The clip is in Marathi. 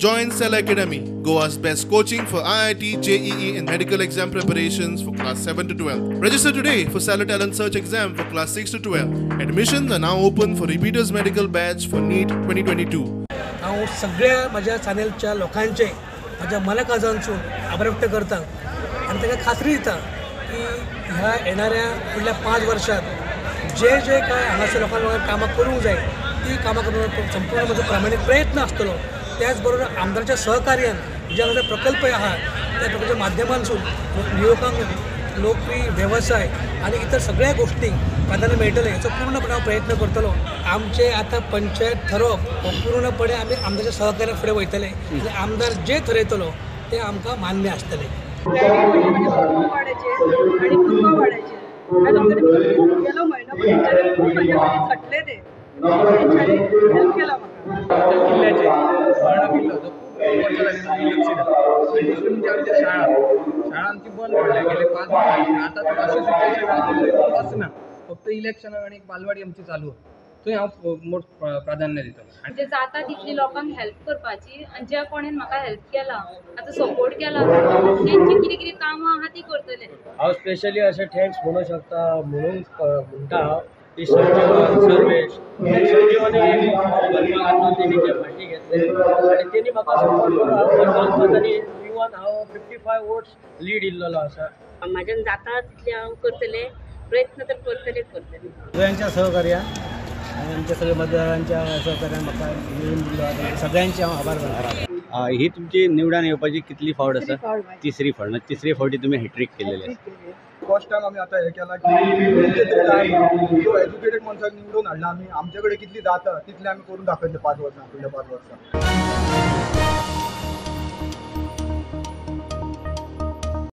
Join Cell Academy, Goa's best coaching for IIT, JEE and medical exam preparations for class 7 to 12. Register today for Cell Talent Search exam for class 6 to 12. Admissions are now open for repeaters medical batch for NEET 2022. हांव सगळ्या माझ्या चॅनलच्या लोकांचे माझ्या मनाकाजांसून आभार व्यक्त करता आणि ताका खात्री दिता की ह्या येणाऱ्या फुडल्या 5 वर्षात जे काय हांगासर लोकांक कामां करूंक जाय ती कामां करपाक संपूर्ण म्हजो प्रामाणीक प्रयत्न आसतलो। त्याचबरोबर आमदाराच्या सहकार्यान जे आमचे प्रकल्प आहात त्या प्रकल्पाच्या माध्यमांतून युवकांक लोकप्रिय व्यवसाय आणि इतर सगळ्या गोष्टींक प्राधान्य मेळटलें हाचो पूर्णपणे प्रयत्न करतलो। आमचे आता पंचायत ठरप हो पूर्णपणे आमी आमदाराच्या सहकार्यान फुडें वयतले आनी आमदार जे ठरयतलो ते आमकां मान्य आसतलें। गेलो महिना खूप माझ्याकडे खटले ते हेल्प केला किल्ल्याचे मरणा किल्लो जो खूप वर्ष लागली दुसरी म्हणजे शाळा आमची बंद पडल्या गेले 5 वर्ष आता अशी सिच्युएशन असना फक्त इलेक्शन आणि बालवाडी आमची चालू थंय हांव मोठ प्राधान्य दितलो। म्हणजे जाता तितली लोकांक हेल्प करपाची आणि ज्या कोणेन म्हाका हेल्प केला आता सपोर्ट केला तेंची कितें कितें कामां आहा ती करतले। हांव स्पेशली अशें थँक्स म्हणूंक शकता म्हणून म्हणटा की सर्वेश तेणी जे फाटी घेतले आनी तेणी म्हाका सपोर्ट करून आनी इवन हांव 55 वोट्स लीड इल्लो आसा। म्हाज्यान जाता तितले हांव करतलें प्रयत्न तर करतलें। सगळ्यांच्या सहकार्यान आनी आमच्या सगळ्या मतदारांच्या सहकार्यान म्हाका निवडून दिलो सगळ्यांचे हांव आभार मानता। ही तुमची निवडून येवपाची कितली फावट आसा? तिसरी फावट तिसरे फावटी तुम्ही हॅट्रिक केलेले। फर्स्ट टाइम आमी आता हे केला की एज्युकेटेड मनशाक निवडून हाडला आमी आमचे कडेन कितली जाता तितले आमी करून दाखयतले 5 वर्सां फुडल्या 5 वर्सां।